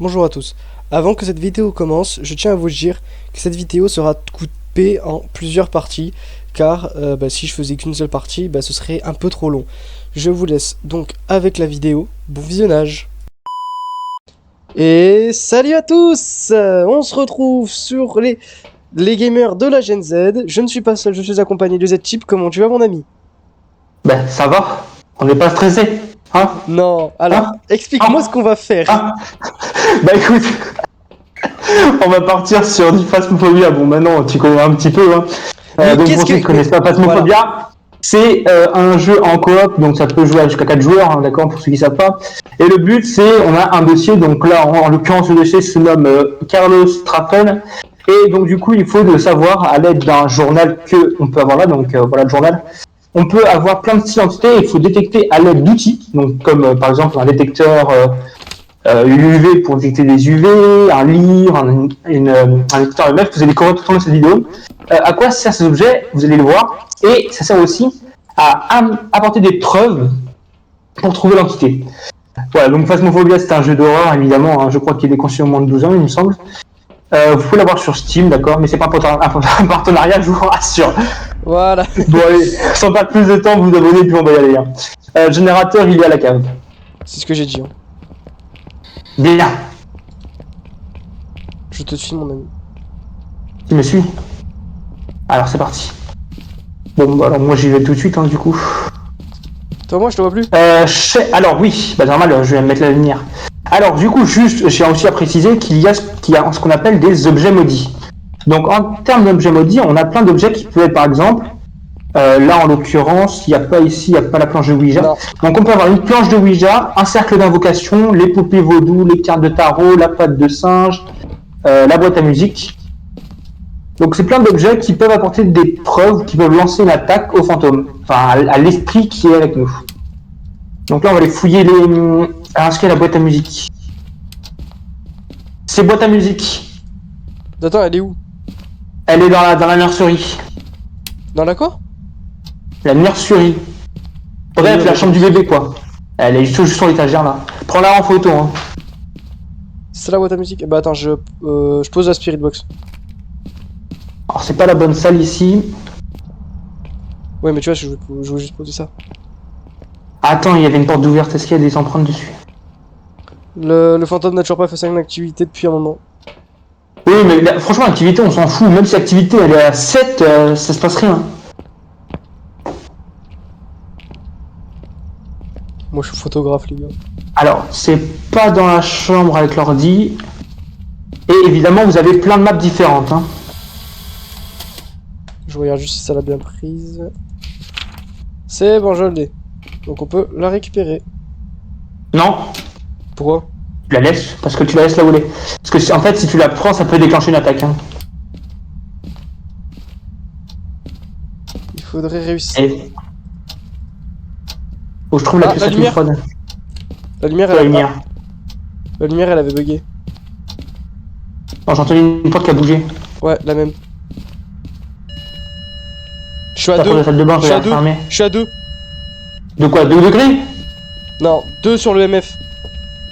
Bonjour à tous. Avant que cette vidéo commence, je tiens à vous dire que cette vidéo sera coupée en plusieurs parties, car si je faisais qu'une seule partie, ce serait un peu trop long. Je vous laisse donc avec la vidéo. Bon visionnage. Et salut à tous. On se retrouve sur les gamers de la Gen Z. Je ne suis pas seul, je suis accompagné de Z-Chip. Comment tu vas, mon ami? Ben, ça va, on n'est pas stressé, hein? Non, alors, Hein? explique-moi ce Hein? qu'on va faire. Hein? Bah écoute, on va partir sur du Phasmophobia. Bon, maintenant, tu connais un petit peu, hein. Mais Donc qu'est-ce pour que... ceux qui ne Mais connaissent pas voilà. Phasmophobia, c'est un jeu en coop, donc ça peut jouer jusqu'à 4 joueurs, hein, d'accord, pour ceux qui ne savent pas. Et le but, c'est, on a un dossier, donc là, en l'occurrence, le dossier se nomme Carlos Trafen. Et donc du coup, il faut de savoir, à l'aide d'un journal que on peut avoir là, donc voilà le journal, on peut avoir plein de identités et il faut détecter à l'aide d'outils, donc comme par exemple un détecteur UV pour détecter des UV, un lire, un détecteur EMF, vous allez découvrir tout au long de cette vidéo. À quoi servent ces objets? Vous allez le voir. Et ça sert aussi à apporter des preuves pour trouver l'entité. Voilà, donc Phasmophobia, c'est un jeu d'horreur, évidemment, hein, je crois qu'il est conçu au moins de 12 ans, il me semble. Vous pouvez l'avoir sur Steam, d'accord, mais c'est pas un partenariat, je vous rassure. Voilà. Bon allez, sans perdre plus de temps, vous abonnez puis on va y aller. Hein. Générateur, il est à la cave. C'est ce que j'ai dit. Hein. Bien, Je te suis, mon ami. tu me suis? Alors c'est parti. Bon, bah alors moi j'y vais tout de suite, hein, du coup. Toi, moi, je te vois plus. Alors oui, bah normal, je vais mettre la lumière. Alors du coup, juste, j'ai aussi à préciser qu'il y a ce qu'on appelle des objets maudits. Donc en termes d'objets maudits, on a plein d'objets qui peuvent être par exemple, là en l'occurrence, il n'y a pas ici, il n'y a pas la planche de Ouija. Non. Donc on peut avoir une planche de Ouija, un cercle d'invocation, les poupées vaudou, les cartes de tarot, la patte de singe, la boîte à musique. Donc c'est plein d'objets qui peuvent apporter des preuves, qui peuvent lancer une attaque au fantôme, enfin à l'esprit qui est avec nous. Donc là on va aller fouiller les... Alors est-ce qu'il y a la boîte à musique? C'est boîte à musique. Attends, elle est où? Elle est dans la nurserie. Dans la quoi? La nurserie. Bref, la chambre du bébé quoi. Elle est juste sur l'étagère là. Prends-la en photo. Hein. C'est la boîte à musique? Bah attends, je pose la spirit box. Alors c'est pas la bonne salle ici. Ouais, mais tu vois, je veux juste poser ça. Attends, il y avait une porte ouverte, est-ce qu'il y a des empreintes dessus? Le fantôme n'a toujours pas fait ça une activité depuis un moment. Oui, mais là, franchement, l'activité, on s'en fout. Même si l'activité elle est à 7, ça se passe rien. Moi, je suis photographe, les gars. Alors, c'est pas dans la chambre avec l'ordi. Et évidemment, vous avez plein de maps différentes. Hein. Je regarde juste si ça l'a bien prise. C'est bon, je l'ai. Donc on peut la récupérer. Non, Pourquoi? tu la laisses, parce que tu la laisses là où elle est. Parce que en fait, si tu la prends, ça peut déclencher une attaque. Hein. Il faudrait réussir. Et... Faut que je trouve la Ah, pièce la la plus lumière. froide. La lumière, La elle a... lumière. La lumière, elle avait bugué. Non, j'ai entendu une porte qui a bougé. Ouais, la même. Je suis à La porte de 2. la salle de bain, Je je suis vais à la 2. fermer. Je suis à 2. De quoi? 2 degrés? Non, 2 sur le MF.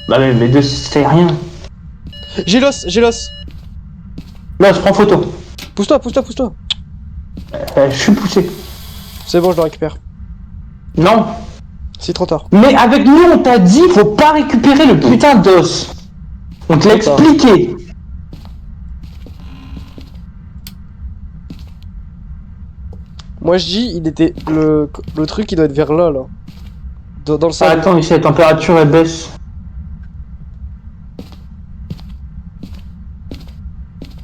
Bah mais 2, c'est rien. J'ai l'os, j'ai l'os. Là, je prends photo. Pousse-toi, pousse-toi, pousse-toi. Je suis poussé. C'est bon, je le récupère. Non. C'est trop tard. Mais avec nous, on t'a dit, faut pas récupérer le putain d'os. On te l'a Trop tard. expliqué. Moi, je dis, il était... Le truc, il doit être vers là, là. Dans le Ah, salon. attends, ici la température elle baisse.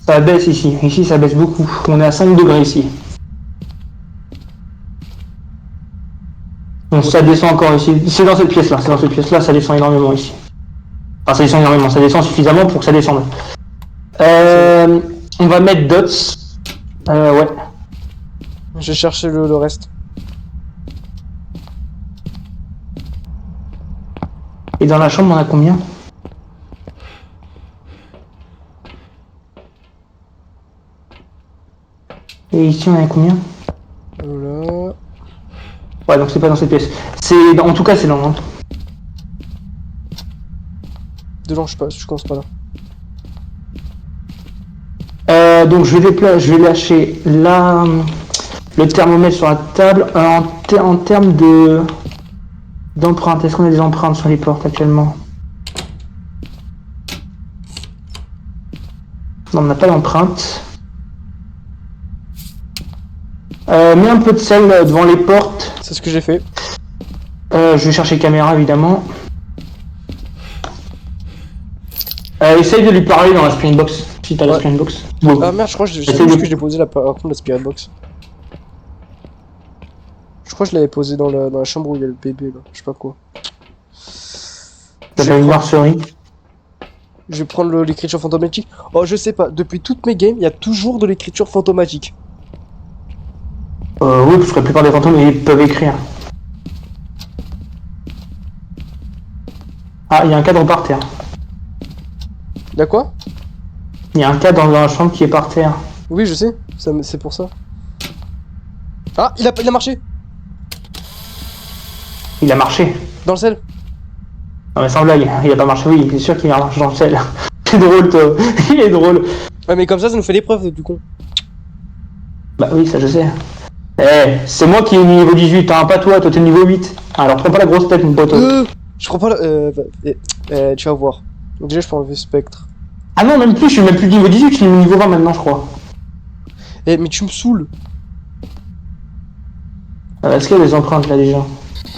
Ça baisse ici. Ici, ça baisse beaucoup. On est à 5 degrés ici. Donc ça descend encore ici. C'est dans cette pièce là. C'est dans cette pièce là, ça descend énormément ici. Enfin, ça descend énormément. Ça descend suffisamment pour que ça descende. On va mettre dots. Ouais. Je vais chercher le reste. Et dans la chambre, on a combien? Et ici, on a combien? Voilà. Ouais, donc c'est pas dans cette pièce. C'est, en tout cas, c'est dans. Dedans, je commence pas là. Donc je vais lâcher le thermomètre sur la table. En termes d'empreintes, est-ce qu'on a des empreintes sur les portes actuellement? Non, on n'a pas d'empreintes. Mets un peu de sel devant les portes. C'est ce que j'ai fait. Je vais chercher caméra évidemment. Essaye de lui parler dans la Spirit Box. Si t'as la Ouais. Spirit Box. Ah merde, je crois que je sais Essaye plus de- que je l'ai posé là, par contre, la Spirit Box. Je crois que je l'avais posé dans la chambre où il y a le bébé là, je sais pas quoi. T'as Je pas vais une prendre, mercerie. je vais prendre l'écriture fantomatique. Oh, je sais pas, depuis toutes mes games, il y a toujours de l'écriture fantomatique. Oui, parce que la plupart des fantômes ils peuvent écrire. Ah, il y a un cadre par terre. Y'a quoi? Il y a un cadre dans la chambre qui est par terre. Oui, je sais, c'est pour ça. Ah, il a marché! Il a marché. Dans le sel! Non mais sans blague, il a pas marché, oui, c'est sûr qu'il a marché dans le sel. C'est drôle toi, il est drôle. Ouais, mais comme ça nous fait l'épreuve du con. Bah oui, ça je sais. Eh, c'est moi qui ai niveau 18, hein, pas toi t'es niveau 8. Alors prends pas la grosse tête mon pote. Je crois pas tu vas voir. Donc déjà, je peux enlever Spectre. Ah non, même plus, je suis même plus niveau 18, je suis niveau 20 maintenant je crois. Mais tu me saoules! Est-ce qu'il y a des empreintes là déjà?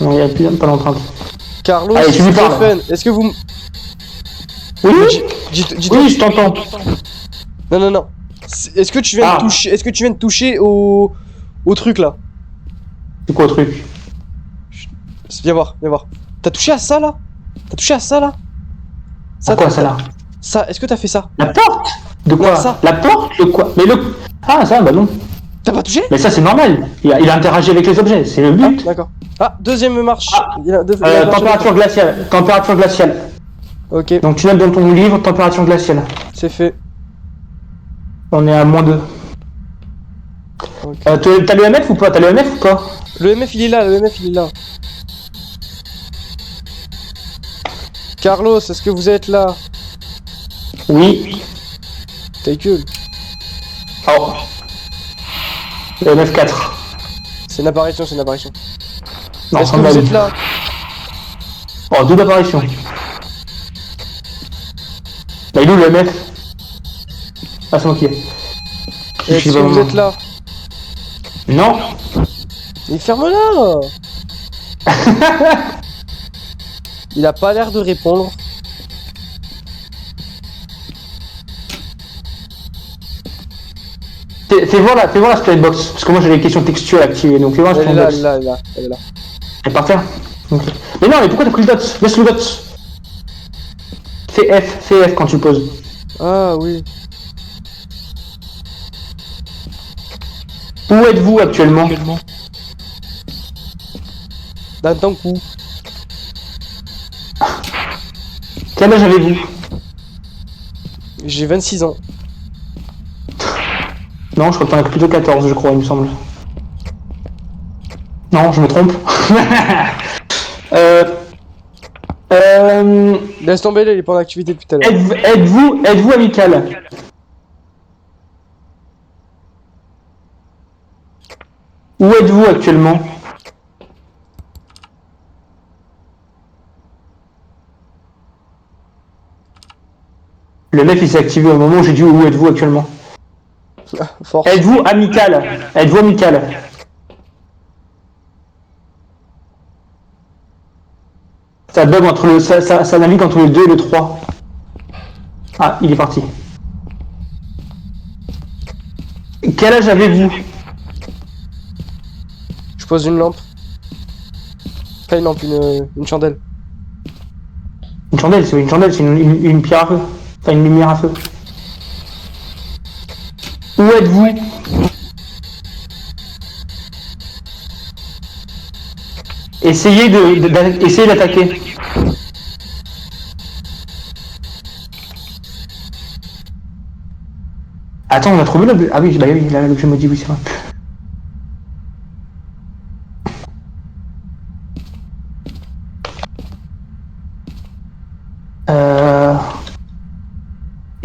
Non, il y a plus, pas d'empreintes. Carlos, Allez, tu lui parles. Stéphane, est-ce que vous m- Oui, Dis-toi. oui, je t'entends. Non. Est-ce que tu viens de toucher. Est-ce que tu viens de toucher au truc là? C'est quoi le truc? Viens voir. T'as touché à ça là? T'as touché à ça là? À quoi ça là? Ça, est-ce que t'as fait ça? La porte? De quoi? Non, ça. La porte? De quoi? Mais le... Ah ça, bah non. T'as pas touché? Mais ça c'est normal, il a interagi avec les objets, c'est le but. D'accord. Ah, deuxième marche. Il a Température glaciale, température glaciale. Ok, Donc tu notes dans ton livre température glaciale. c'est fait. On est à -2. Ok. T'as le MF ou pas? T'as le MF ou pas? Le MF il est là. Carlos, est-ce que vous êtes là? Oui. Ta gueule. Oh. Le MF 4. C'est une apparition. Non, Est-ce sans que vous blague. êtes là? Oh, double apparition. Bah il est où le MF? Ah c'est moi qui ai. Est-ce que vous êtes là? Non. Mais ferme-la! Il a pas l'air de répondre. Fais voir la Spirit Box, parce que moi j'ai les questions textuelles activées, donc fais voir la Elle est Spirit là, Box. elle est là. Elle est par terre. Ok. Mais non, mais pourquoi t'as pris le dot? Laisse le dot. Fais F quand tu le poses. Ah oui. Où êtes-vous actuellement? Dans ton cou. Quel âge avez-vous? J'ai 26 ans. Non, je crois que t'en as plutôt 14, je crois, il me semble. Non, je me trompe. Laisse tomber, il est pas en activité depuis tout à l'heure. Êtes-vous amical? Où êtes-vous actuellement? Le mec il s'est activé au moment où j'ai dit où êtes-vous actuellement? Force. Êtes-vous amical? Êtes-vous amical? Ça bug entre le. Ça navigue entre le 2 et le 3. Ah, il est parti. Quel âge avez-vous? Je pose une lampe. Pas une lampe, une chandelle. Une chandelle, c'est une pierre à feu. Enfin, une lumière à feu. Où êtes-vous? Essayez d'attaquer. Attends, on a trouvé l'objet. Ah oui, bah oui, là, l'objet maudit, oui, c'est vrai.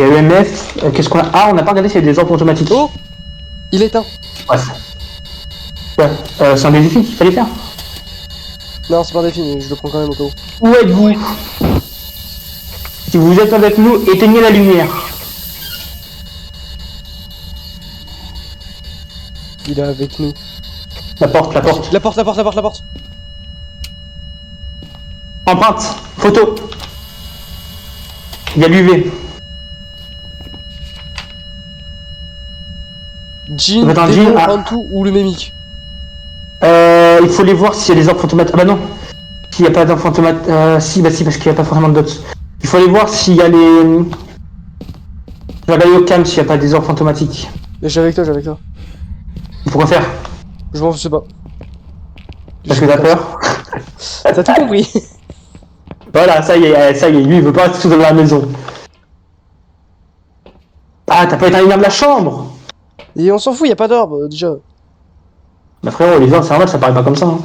Il y a EMF. Qu'est-ce qu'on a? Ah, on n'a pas regardé s'il y a des orbes automatiques. Oh, il est éteint. Ouais. Ouais. C'est un des défis qu'il fallait faire. Non, c'est pas un défi, mais je le prends quand même au cas où. Où êtes-vous? Si vous êtes avec nous, éteignez la lumière. Il est avec nous. La porte, la porte. La porte, la porte, la porte, la porte. Empreinte. Photo. Il y a l'UV. Jean, Attends, Démon, Jean, ah. Hantu ou le Mémique. Il faut les voir s'il y a des orbes fantomatiques. Ah bah non. S'il n'y a pas d'orbes fantomatiques. Si, bah si, parce qu'il n'y a pas forcément de dots. Il faut aller voir s'il y a les. Je vais regarder au cam s'il n'y a pas des orbes fantomatiques. J'ai avec toi, j'ai avec toi. Pourquoi faire? Je m'en sais pas. Parce que t'as peur. T'as tout compris. Voilà, ça y est, lui il veut pas rester dans la maison. Ah, t'as pas éteint la lumière de la chambre? Et on s'en fout, y a pas d'orbe déjà. Bah frérot, les orbes, c'est normal, ça paraît pas comme ça. Hein.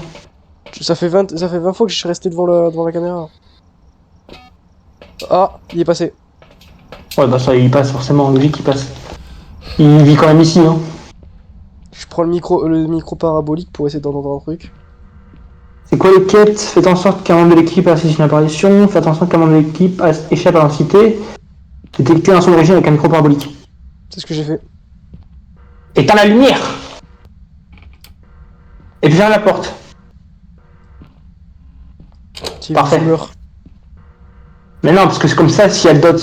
Ça fait 20 fois que je suis resté devant la caméra. Ah, il est passé. Ouais, bah ça, il passe forcément, logique, il passe. Il vit quand même ici, hein. Je prends le micro parabolique pour essayer d'entendre un truc. C'est quoi les quêtes? Faites en sorte qu'un membre de l'équipe assiste une apparition. Faites en sorte qu'un membre de l'équipe échappe à l'entité. Détectez un son d'origine avec un micro parabolique. C'est ce que j'ai fait. Éteins la lumière. Et puis ferme la porte. Parfait. Mais non, parce que c'est comme ça s'il y a le dots.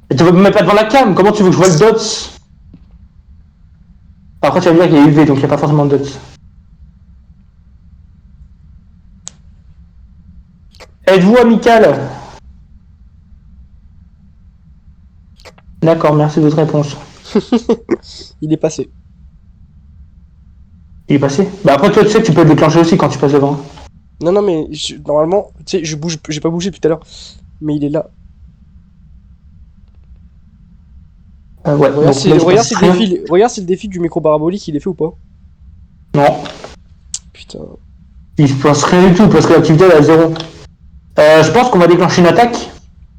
Et tu veux me mettre pas devant la cam, comment tu veux que je vois le dots? Après tu vas me dire qu'il y a UV, donc il n'y a pas forcément de dots. Êtes-vous amical? D'accord, merci de votre réponse. Il est passé. Il est passé? Bah après toi tu sais que tu peux le déclencher aussi quand tu passes devant. Non, mais normalement, tu sais, j'ai pas bougé depuis tout à l'heure. Mais il est là. Ouais, Regarde si le défi du micro parabolique il est fait ou pas. Non, Putain. il se passe rien du tout parce que l'activité elle est à 0. Je pense qu'on va déclencher une attaque.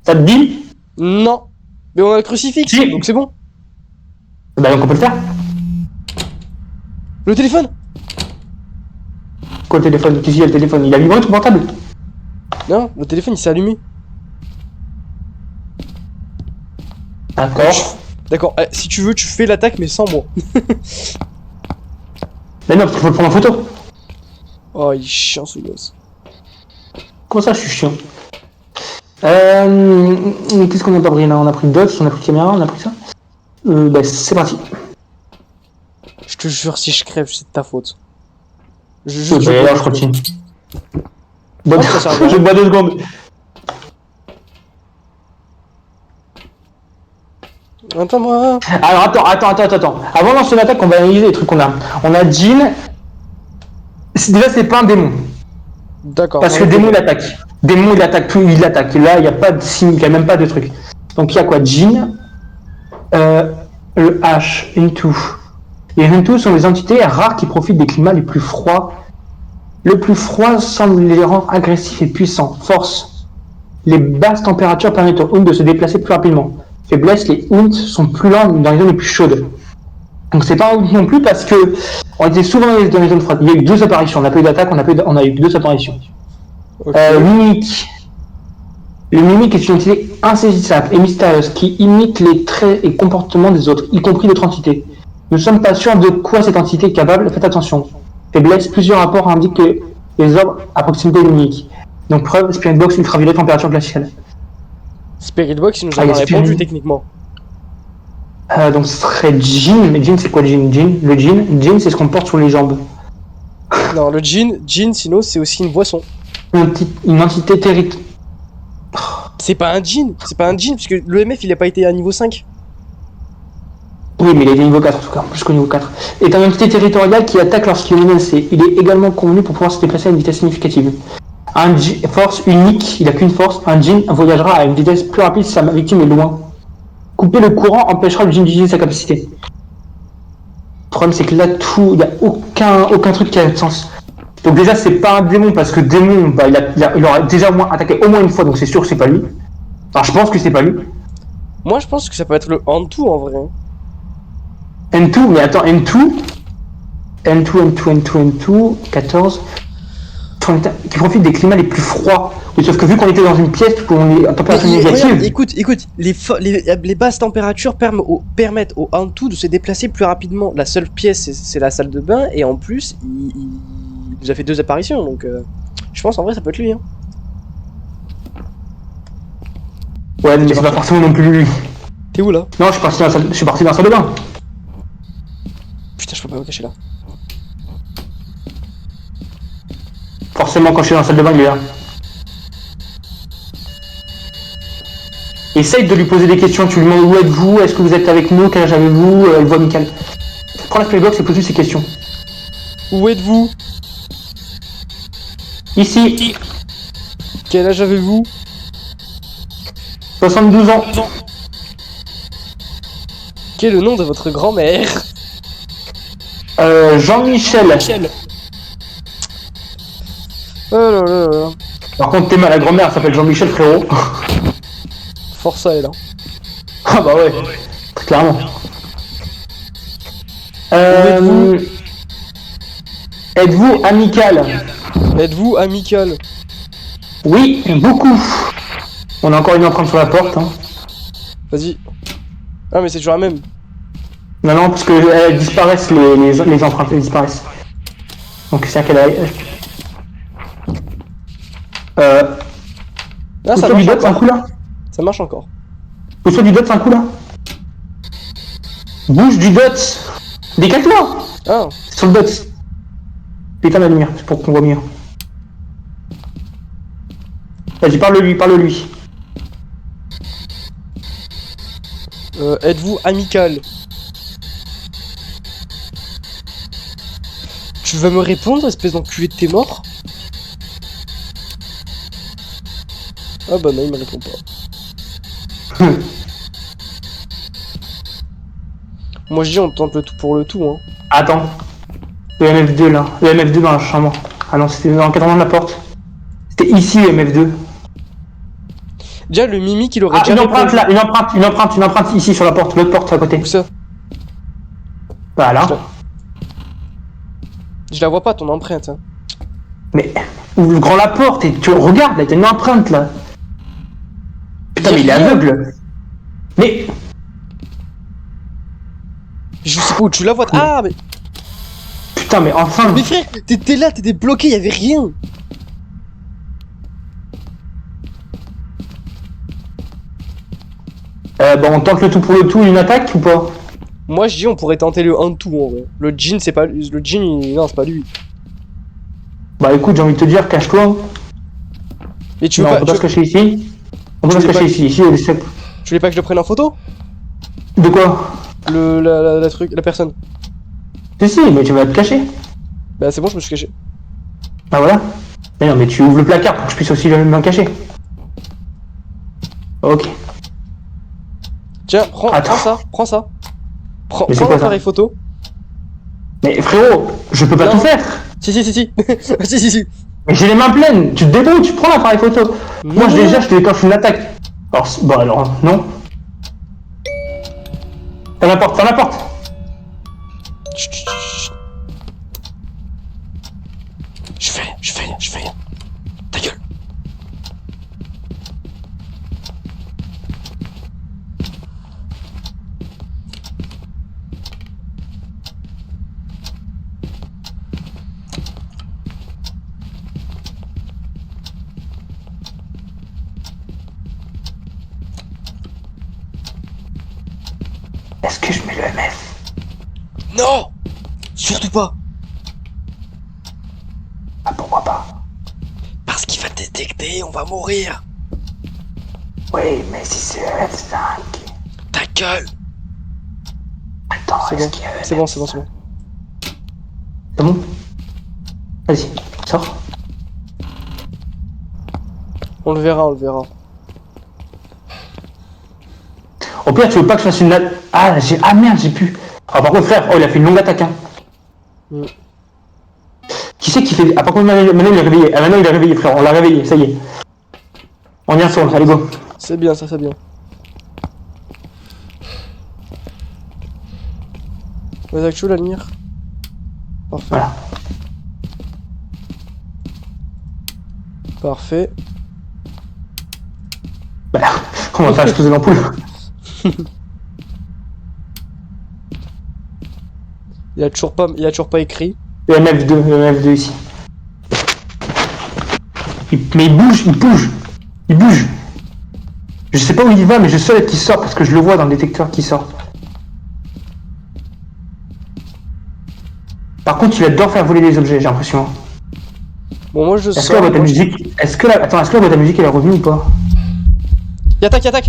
Ça te dit? Non. Mais on a le crucifix, Si. donc c'est bon. Bah donc on peut le faire. Le téléphone. Quoi le téléphone? Qu'est-ce qu'il y a le téléphone? Il a vibré ton portable? Non, le téléphone il s'est allumé. D'accord. D'accord, si tu veux, tu fais l'attaque, mais sans moi. Mais non, parce qu'il faut le prendre en photo. Oh, il est chiant ce gosse. Comment ça, je suis chiant? Qu'est-ce qu'on a d'abri là? On a pris Dots, on a pris caméra, on a pris ça. Bah c'est parti. Je te jure, si je crève, c'est de ta faute. Je continue. Bon, ça sert à rien. je bois 2 secondes. Attends-moi. Alors attends. Avant de lancer l'attaque, on va analyser les trucs qu'on a. On a Jean. Déjà, c'est pas un démon. D'accord. Parce que démon, il attaque. Démon, il attaque tout, il attaque. Là, il n'y a pas de signe, il n'y a même pas de truc. Donc, il y a quoi? Jean. Le H, Huntu. Les Huntu sont des entités rares qui profitent des climats les plus froids. Le plus froid semble les rendre agressifs et puissants. Force. Les basses températures permettent aux Hunts de se déplacer plus rapidement. Faiblesse, les Hunts sont plus lents dans les zones les plus chaudes. Donc c'est pas un Hunt non plus parce que on était souvent dans les zones froides. Il y a eu 2 apparitions, on n'a pas eu d'attaque, on a eu 2 apparitions. Okay. Mimique. Le mimique est une entité insaisissable et mystérieuse qui imite les traits et comportements des autres, y compris d'autres entités. Nous ne sommes pas sûrs de quoi cette entité est capable, faites attention. Faiblesse, plusieurs rapports indiquent que les orbes à proximité du mimique. Donc preuve, Spirit Box ultraviolet, température glaciale. Spirit Box, il nous a pas répondu techniquement. Donc ce serait Jean, mais Jean c'est quoi le Jean? Le Jean c'est ce qu'on porte sur les jambes. Non, le Jean, sinon c'est aussi une boisson. Une entité territoriale. C'est pas un Jean, puisque le MF il a pas été à niveau 5. Oui, mais il est niveau 4 en tout cas, plus qu'au niveau 4. Est une entité territoriale qui attaque lorsqu'il est menacé. Il est également convenu pour pouvoir se déplacer à une vitesse significative. Un force unique, il n'a qu'une force, un djinn voyagera à une vitesse plus rapide si sa victime est loin. Couper le courant empêchera le djinn d'utiliser sa capacité. Le problème c'est que là, il n'y a aucun truc qui a de sens. Donc déjà, c'est pas un démon, parce que démon, il aura déjà au moins attaqué au moins une fois, donc c'est sûr que c'est pas lui. Enfin, je pense que c'est pas lui. Moi, je pense que ça peut être le Hantu en vrai. N2, mais attends, N2, 14. Qui profite des climats les plus froids. Oui, sauf que vu qu'on était dans une pièce où on est à température négative. Regarde, écoute, les basses températures permettent au Hantu de se déplacer plus rapidement. La seule pièce, c'est la salle de bain, et en plus, il nous a fait 2 apparitions, donc je pense en vrai ça peut être lui. Hein. Ouais, mais c'est pas forcément non plus lui. T'es où là? Non, je suis parti dans la salle de bain. Putain, je peux pas me cacher là. Forcément, quand je suis dans la salle de bain, il est là. Essaye de lui poser des questions. Tu lui demandes où êtes-vous, est-ce que vous êtes avec nous, quel âge avez-vous, elle voit Michael. Prends la playbox et pose-lui ces questions. Où êtes-vous? Ici, Quel âge avez-vous? 72 ans. Quel est le nom de votre grand-mère? Jean-Michel. Oh là là là. Par contre, t'es mal, la grand-mère s'appelle Jean-Michel, frérot. Force à elle. Hein. Ah bah ouais, très clairement. êtes-vous Êtes-vous amical? Êtes-vous amical? Oui, beaucoup. On a encore une empreinte sur la porte. Hein. Vas-y. Ah mais c'est toujours la même. Non, non, parce que elles disparaissent, les empreintes, elles disparaissent. Donc c'est à quelle âge? Là ça Pousse-toi du marche dot un encore. coup là. Ça marche encore. Pousse-toi du dot un coup là. Bouge du dot. Décale-toi. Ah. Sur le dot. Putain la lumière, c'est pour qu'on voit mieux. Vas-y, parle-lui, parle-lui. Êtes-vous amical? Tu vas me répondre, espèce d'enculé de tes morts? Ah bah non, il me répond pas. Moi je dis on tente le tout pour le tout, hein. Attends. Le MF2 là. Le MF2 dans la chambre. Ah non, c'était dans l'encadrement de la porte. C'était ici le MF2. Déjà le mimique il aurait Ah, déjà une empreinte répondu. là, une empreinte ici sur la porte, l'autre porte à côté. Où ça? Voilà. Je la vois pas ton empreinte. Hein. Mais ouvre grand la porte et tu regardes, là, t'as une empreinte là. Putain, mais il est aveugle. Mais Je sais pas où tu la vois. Ah mais. putain, mais enfin. Mais frère, t'étais là, t'étais bloqué, y'avait rien. Bon, on tente le tout pour le tout, une attaque ou pas? Moi je dis on pourrait tenter le Hantu en vrai. Le Jin c'est pas. Le Jin non c'est pas lui. Bah écoute, j'ai envie de te dire, cache-toi. Et tu veux Non, on pas. peut pas se cacher ici. On peut Tu pas se veux cacher pas- ici, ici, il est Tu voulais pas que je le prenne en photo? De quoi? La truc, la personne. Si, mais tu vas te cacher. Bah c'est bon, je me suis caché. Ah voilà. Mais non, mais tu ouvres le placard pour que je puisse aussi me cacher. Ok. Tiens, prends Attends. ça, prends ça. Prends Mais c'est quoi, l'appareil photo. Mais frérot, je peux pas Non. tout faire. Si. si. Mais j'ai les mains pleines. Tu te débrouilles, tu prends l'appareil photo. Moi, Non. déjà, je te déclenche une attaque. Alors, bah alors, non. Ferme la porte, ferme la porte. Chut, chut, chut. Je fais rien. Ta gueule. Est-ce que je mets le MF? Non. Surtout pas. Ah, pourquoi pas? Parce qu'il va te détecter, on va mourir. Oui, mais si c'est le MF5. Ta gueule. Attends, C'est est-ce bon. qu'il y a le C'est bon. C'est bon? Vas-y, sors. On le verra. Au pire, tu veux pas que je fasse une attaque? Ah merde, j'ai pu. Ah, par contre, frère, oh, il a fait une longue attaque, hein. Mm. Qui c'est qui fait. Ah, par contre, maintenant il est réveillé. Ah, maintenant il est réveillé, frère, on l'a réveillé, ça y est. On y retourne, allez, go. C'est bien, ça c'est bien. Vas-y, actu la lumière. Parfait. Voilà. Parfait. Bah, on va faire exploser l'ampoule. Il y a toujours pas écrit. Le MF2 ici. Mais il bouge. Je sais pas où il va, mais je sais qu'il sort parce que je le vois dans le détecteur qui sort. Par contre, il adore faire voler les objets, j'ai l'impression. Bon, moi je Est-ce que sors. la boîte à musique, est-ce que la boîte à musique elle est revenue ou pas? Il attaque.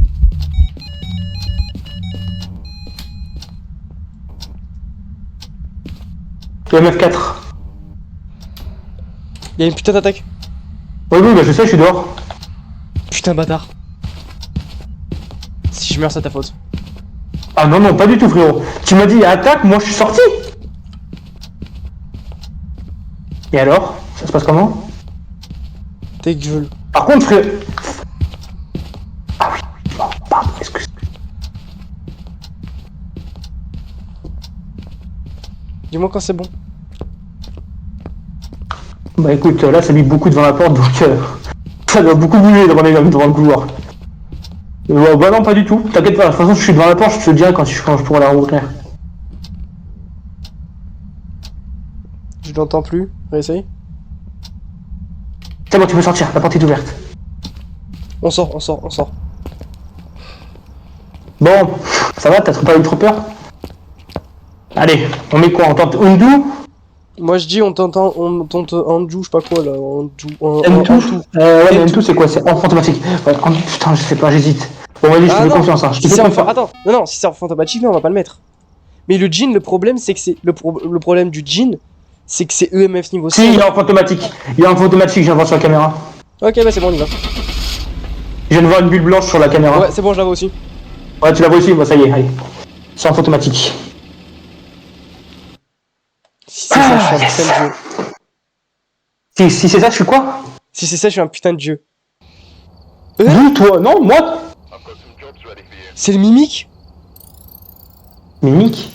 Le MF4. Il y a une putain d'attaque. Oui, bah je sais, je suis dehors. Putain, bâtard. Si je meurs, c'est ta faute. Ah non, pas du tout, frérot. Tu m'as dit attaque, moi je suis sorti. Et alors? Ça se passe comment? T'es gueule. Par contre, frère... Ah oui, bon, pardon, excuse. Dis-moi quand c'est bon. Bah écoute, là ça met beaucoup devant la porte, donc ça doit beaucoup bouger devant le couloir. Bah non, pas du tout. T'inquiète pas, de toute façon, je suis devant la porte, je te le dirai quand je pourrai la rouvrir. Je l'entends plus. Réessaye. C'est bon, tu peux sortir, la porte est ouverte. On sort. Bon, ça va, t'as pas eu trop peur? Allez, on met quoi? On tente Undu? Moi je dis on tente Anju, je sais pas quoi là. Anju. Ouais, mais Undu c'est quoi? C'est enfant automatique. Ouais, putain, je sais pas, j'hésite. Bon, vas-y, je te fais confiance, hein. Je te fais confiance. Attends, non, si c'est enfant automatique, non, on va pas le mettre. Mais le Jin, le problème c'est que c'est. Le problème du Jin, c'est que c'est EMF niveau 5. Si, il y a enfant automatique. Il y a enfant automatique, je viens de voir sur la caméra. Ok, bah c'est bon, on y va. Je viens de voir une bulle blanche sur la caméra. Ouais, c'est bon, je la vois aussi. Ouais, tu la vois aussi? Bah ça y est, allez. C'est enfant automatique. Si c'est ça, je suis un putain de dieu. Si c'est ça, je suis quoi? Si c'est ça, je suis un putain de dieu. D'où toi? Non, moi? C'est le mimique? Mimique?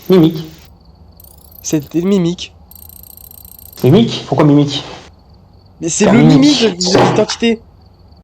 C'était le mimique. Mimique? Pourquoi mimique? Mais c'est Ah, le Mimique. mimique de l'identité.